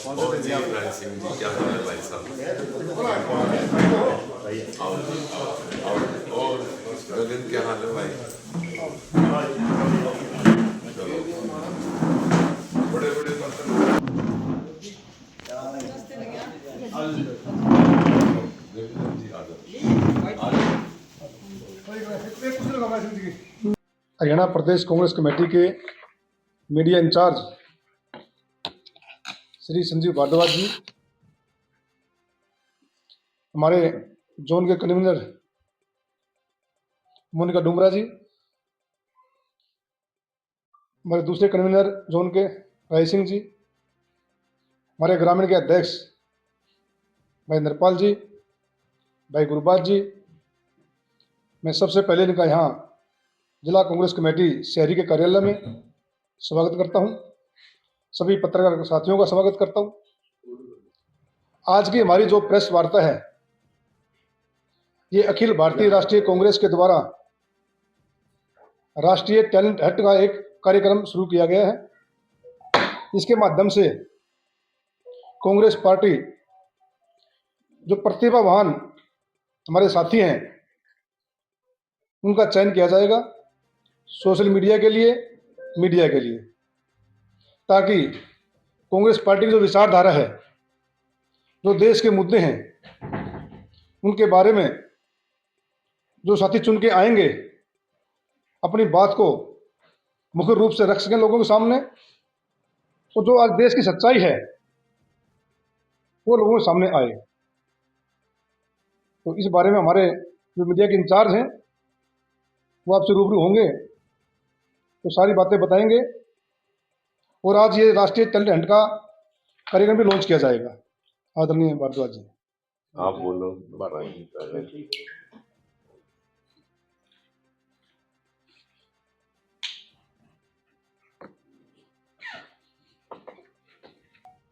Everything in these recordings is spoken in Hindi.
और जी राय सिंह जी, क्या हाल है भाई साहब? आओ जी, आओ। और गगन, क्या हाल है भाई? चलो, बड़े बड़े बर्तन। देवेंद्र जी आ जाओ। हरियाणा प्रदेश कांग्रेस कमेटी के मीडिया इंचार्ज श्री संजीव भारद्वाज जी, हमारे जोन के कन्वीनर मोनिका डुमरा जी, हमारे दूसरे कन्वीनर जोन के राय सिंह जी, हमारे ग्रामीण के अध्यक्ष भाई नरपाल जी, भाई गुरबाज जी, मैं सबसे पहले इनका यहाँ जिला कांग्रेस कमेटी शहरी के कार्यालय में स्वागत करता हूँ। सभी पत्रकार साथियों का स्वागत करता हूँ। आज की हमारी जो प्रेस वार्ता है, ये अखिल भारतीय राष्ट्रीय कांग्रेस के द्वारा राष्ट्रीय टैलेंट हंट का एक कार्यक्रम शुरू किया गया है। इसके माध्यम से कांग्रेस पार्टी जो प्रतिभावान हमारे साथी हैं, उनका चयन किया जाएगा सोशल मीडिया के लिए, मीडिया के लिए, ताकि कांग्रेस पार्टी की जो विचारधारा है, जो देश के मुद्दे हैं, उनके बारे में जो साथी चुन के आएंगे, अपनी बात को मुख्य रूप से रख सकें लोगों के सामने। तो जो आज देश की सच्चाई है, वो लोगों के सामने आए। तो इस बारे में हमारे जो मीडिया के इंचार्ज हैं, वो आपसे रूबरू होंगे, तो सारी बातें बताएंगे। और आज ये राष्ट्रीय टैलेंट हंट का कार्यक्रम भी लॉन्च किया जाएगा। आदरणीय भारद्वाज जी, आप बोलो। 12 ही पहले।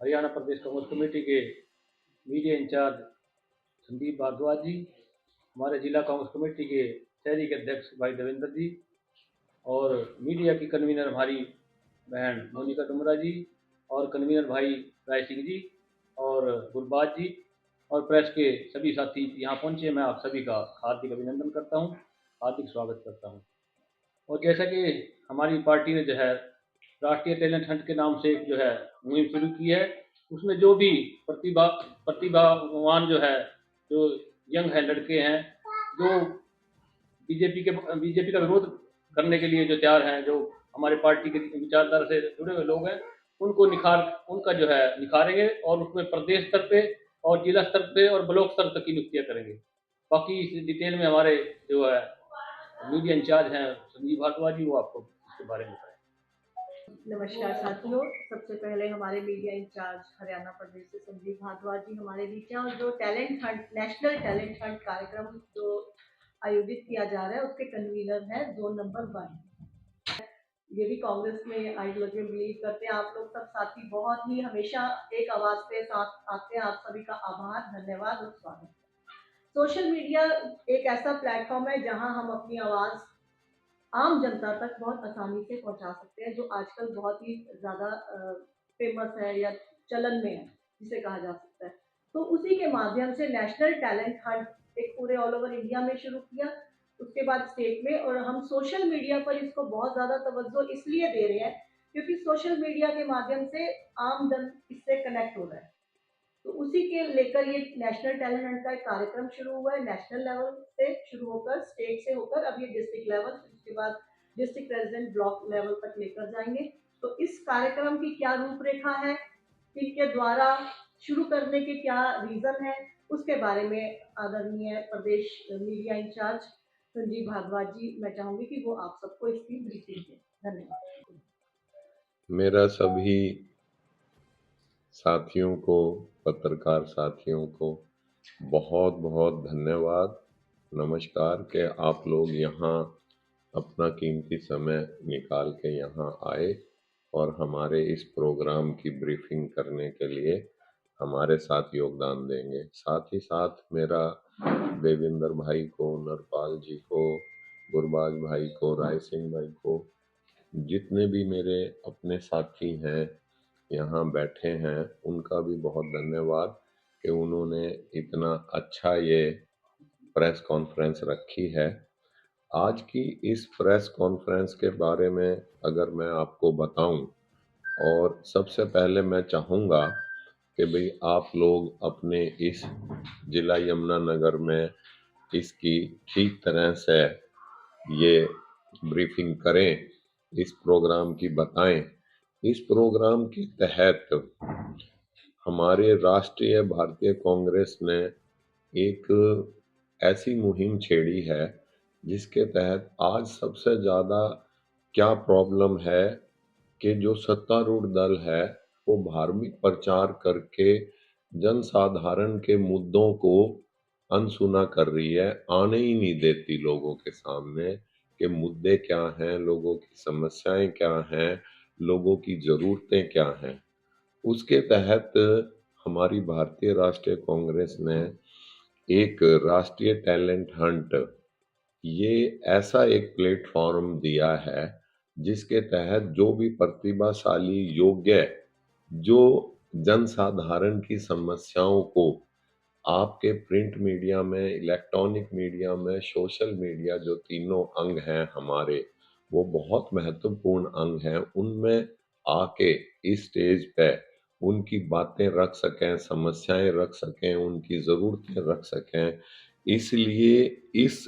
हरियाणा प्रदेश कांग्रेस कमेटी के मीडिया इंचार्ज संदीप भारद्वाज जी, हमारे जिला कांग्रेस कमेटी के शहरी के अध्यक्ष भाई देवेंद्र जी, और मीडिया की कन्वीनर हमारी बहन मोनिका डुमरा जी, और कन्वीनर भाई राय सिंह जी और गुरबाज जी, और प्रेस के सभी साथी यहाँ पहुँचे, मैं आप सभी का हार्दिक अभिनंदन करता हूँ, हार्दिक स्वागत करता हूँ। और जैसा कि हमारी पार्टी ने जो है राष्ट्रीय टैलेंट हंट के नाम से एक जो है मुहिम शुरू की है, उसमें जो भी प्रतिभावान जो है, जो यंग है, लड़के हैं, जो बीजेपी का विरोध करने के लिए जो तैयार हैं, जो हमारे पार्टी के विचारधारा से जुड़े हुए लोग हैं, उनका जो है निखारेंगे, और उसमें प्रदेश स्तर पे और जिला स्तर पे और ब्लॉक स्तर तक की नियुक्तियां करेंगे। बाकी इस डिटेल में हमारे जो है मीडिया इंचार्ज हैं संजीव भारद्वाज जी, वो आपको इसके बारे में बताएं। नमस्कार साथियों, सबसे पहले हमारे मीडिया इंचार्ज हरियाणा प्रदेश से संजीव भारद्वाज जी हमारे बीच हैं, और जो talent Hunt, national talent Hunt कार्यक्रम जो आयोजित किया जा रहा है, उसके कन्वीनर हैं जोन नंबर 1। ये भी कांग्रेस में आइडियोलॉजी में बिलीव करते हैं। आप लोग सब साथी बहुत ही हमेशा एक आवाज पे साथ आते हैं। आप सभी का आभार, धन्यवाद और स्वागत। सोशल मीडिया एक ऐसा प्लेटफॉर्म है जहां हम अपनी आवाज आम जनता तक बहुत आसानी से पहुंचा सकते हैं, जो आजकल बहुत ही ज़्यादा फेमस है या चलन में है, जिसे कहा जा सकता है। तो उसी के माध्यम से नेशनल टैलेंट हंट एक पूरे ऑल ओवर इंडिया में शुरू किया, उसके बाद स्टेट में, और हम सोशल मीडिया पर इसको बहुत ज़्यादा तवज्जो इसलिए दे रहे हैं क्योंकि सोशल मीडिया के माध्यम से आम जन इससे कनेक्ट हो रहा है। तो उसी के लेकर ये नेशनल टैलेंट हंट का एक कार्यक्रम शुरू हुआ है। नेशनल लेवल से शुरू होकर, स्टेट से होकर, अब ये डिस्ट्रिक्ट लेवल, उसके बाद डिस्ट्रिक्ट प्रेसिडेंट ब्लॉक लेवल तक लेकर जाएंगे। तो इस कार्यक्रम की क्या रूपरेखा है, इनके द्वारा शुरू करने के क्या रीजन है, उसके बारे में आदरणीय प्रदेश मीडिया इंचार्ज संजीव भारद्वाज जी, मैं चाहूंगी कि वो आप सबको इसकी ब्रीफिंग दें। धन्यवाद। मेरा सभी साथियों को, पत्रकार साथियों को बहुत बहुत धन्यवाद, नमस्कार कि आप लोग यहाँ अपना कीमती समय निकाल के यहाँ आए और हमारे इस प्रोग्राम की ब्रीफिंग करने के लिए हमारे साथ योगदान देंगे। साथ ही साथ मेरा देवेंद्र भाई को, नरपाल जी को, गुरबाज भाई को, राय सिंह भाई को, जितने भी मेरे अपने साथी हैं, यहाँ बैठे हैं उनका भी बहुत धन्यवाद कि उन्होंने इतना अच्छा ये प्रेस कॉन्फ्रेंस रखी है। आज की इस प्रेस कॉन्फ्रेंस के बारे में अगर मैं आपको बताऊं, और सबसे पहले मैं चाहूँगा कि भाई आप लोग अपने इस जिला यमुनानगर में इसकी ठीक तरह से ये ब्रीफिंग करें, इस प्रोग्राम की बताएं। इस प्रोग्राम के तहत हमारे राष्ट्रीय भारतीय कांग्रेस ने एक ऐसी मुहिम छेड़ी है जिसके तहत आज सबसे ज़्यादा क्या प्रॉब्लम है कि जो सत्तारूढ़ दल है वो धार्मिक प्रचार करके जनसाधारण के मुद्दों को अनसुना कर रही है, आने ही नहीं देती लोगों के सामने कि मुद्दे क्या हैं, लोगों की समस्याएं क्या हैं, लोगों की ज़रूरतें क्या हैं। उसके तहत हमारी भारतीय राष्ट्रीय कांग्रेस ने एक राष्ट्रीय टैलेंट हंट, ये ऐसा एक प्लेटफॉर्म दिया है जिसके तहत जो भी प्रतिभाशाली योग्य जो जनसाधारण की समस्याओं को आपके प्रिंट मीडिया में, इलेक्ट्रॉनिक मीडिया में, सोशल मीडिया, जो तीनों अंग हैं हमारे, वो बहुत महत्वपूर्ण अंग हैं, उनमें आके इस स्टेज पे उनकी बातें रख सकें, समस्याएं रख सकें, उनकी ज़रूरतें रख सकें। इसलिए इस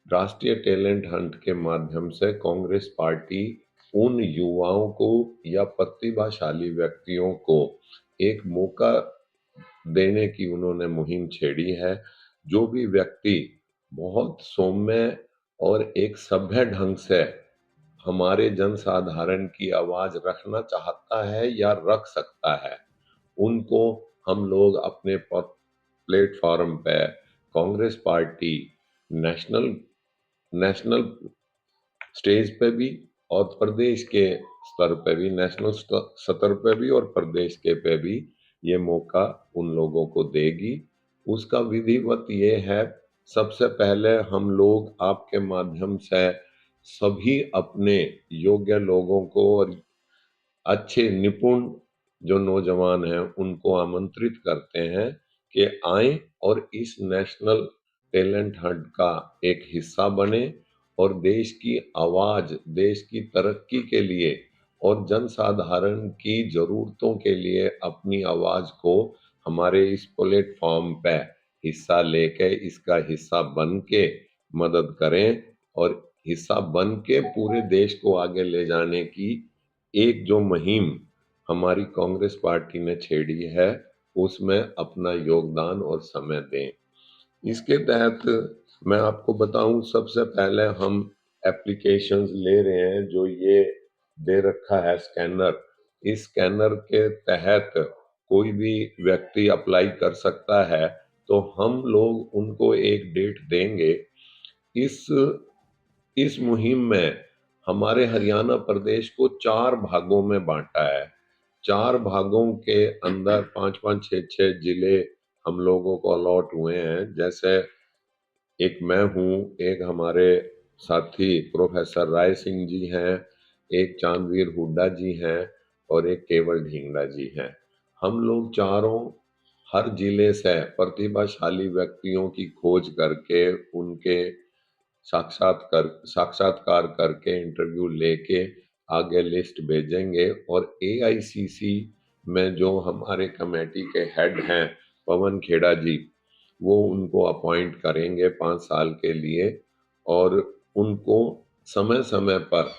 राष्ट्रीय टैलेंट हंट के माध्यम से कांग्रेस पार्टी उन युवाओं को या प्रतिभाशाली व्यक्तियों को एक मौका देने की उन्होंने मुहिम छेड़ी है। जो भी व्यक्ति बहुत सौम्य और एक सभ्य ढंग से हमारे जनसाधारण की आवाज रखना चाहता है या रख सकता है, उनको हम लोग अपने प्लेटफॉर्म पे Congress party national national stage पे भी और प्रदेश के स्तर पे भी, नेशनल स्तर पे भी और प्रदेश के पे भी ये मौका उन लोगों को देगी। उसका विधिवत ये है, सबसे पहले हम लोग आपके माध्यम से सभी अपने योग्य लोगों को और अच्छे निपुण जो नौजवान हैं उनको आमंत्रित करते हैं कि आएं और इस नेशनल टैलेंट हंट का एक हिस्सा बने और देश की आवाज, देश की तरक्की के लिए और जनसाधारण की जरूरतों के लिए अपनी आवाज को हमारे इस प्लेटफॉर्म पे हिस्सा लेके, इसका हिस्सा बन के मदद करें और हिस्सा बन के पूरे देश को आगे ले जाने की एक जो मुहिम हमारी कांग्रेस पार्टी ने छेड़ी है, उसमें अपना योगदान और समय दें। इसके तहत मैं आपको बताऊं, सबसे पहले हम एप्लीकेशंस ले रहे हैं जो ये दे रखा है स्कैनर। इस स्कैनर के तहत कोई भी व्यक्ति अप्लाई कर सकता है, तो हम लोग उनको एक डेट देंगे। इस इस मुहिम में हमारे हरियाणा प्रदेश को 4 भागों में बांटा है। 4 भागों के अंदर 5-5, 6-6 जिले हम लोगों को अलॉट हुए हैं। जैसे एक मैं हूँ, एक हमारे साथी प्रोफेसर राय सिंह जी हैं, एक चांदवीर हुड्डा जी हैं और एक केवल ढींगड़ा जी हैं। हम लोग चारों हर जिले से प्रतिभाशाली व्यक्तियों की खोज करके उनके साक्षात्कार करके इंटरव्यू लेके आगे लिस्ट भेजेंगे और एआईसीसी में जो हमारे कमेटी के हेड हैं पवन खेड़ा जी, वो उनको अपॉइंट करेंगे 5 साल के लिए और उनको समय समय पर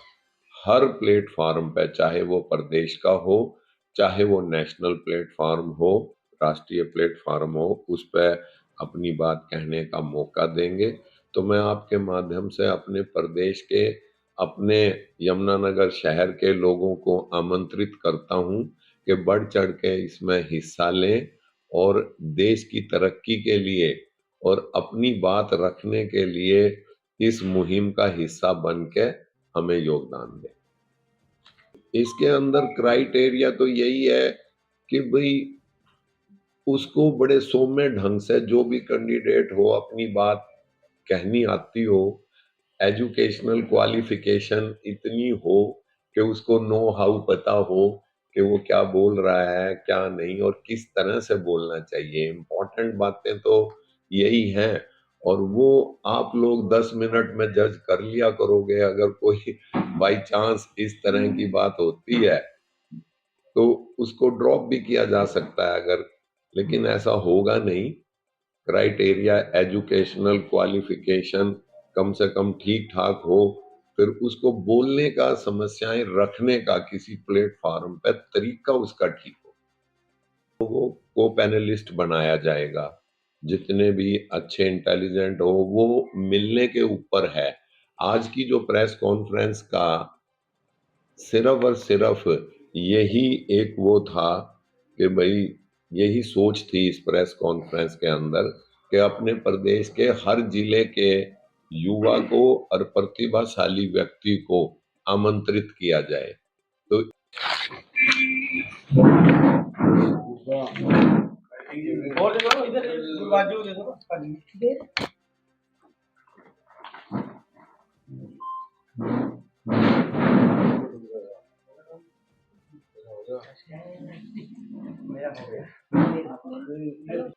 हर प्लेटफॉर्म पे, चाहे वो प्रदेश का हो, चाहे वो नेशनल प्लेटफॉर्म हो, राष्ट्रीय प्लेटफॉर्म हो, उस पे अपनी बात कहने का मौका देंगे। तो मैं आपके माध्यम से अपने प्रदेश के, अपने यमुनानगर शहर के लोगों को आमंत्रित करता हूं कि बढ़ चढ़ के इसमें हिस्सा लें और देश की तरक्की के लिए और अपनी बात रखने के लिए इस मुहिम का हिस्सा बन के हमें योगदान दें। इसके अंदर क्राइटेरिया तो यही है कि भाई उसको बड़े सौम्य ढंग से जो भी कैंडिडेट हो अपनी बात कहनी आती हो, एजुकेशनल क्वालिफिकेशन इतनी हो कि उसको नो हाउ पता हो कि वो क्या बोल रहा है क्या नहीं और किस तरह से बोलना चाहिए। इम्पोर्टेंट बातें तो यही हैं और वो आप लोग 10 मिनट में जज कर लिया करोगे। अगर कोई बाई चांस इस तरह की बात होती है तो उसको ड्रॉप भी किया जा सकता है अगर, लेकिन ऐसा होगा नहीं। क्राइटेरिया एजुकेशनल क्वालिफिकेशन कम से कम ठीक ठाक हो, फिर उसको बोलने का, समस्याएं रखने का किसी प्लेटफॉर्म पे तरीका उसका ठीक हो, तो वो को पैनलिस्ट बनाया जाएगा। जितने भी अच्छे इंटेलिजेंट हो वो मिलने के ऊपर है। आज की जो प्रेस कॉन्फ्रेंस का सिर्फ और सिर्फ यही एक वो था कि भाई यही सोच थी इस प्रेस कॉन्फ्रेंस के अंदर कि अपने प्रदेश के हर जिले के युवा को और प्रतिभाशाली व्यक्ति को आमंत्रित किया जाए। तो और देखो इधर बाजू देखो मेरा हो गया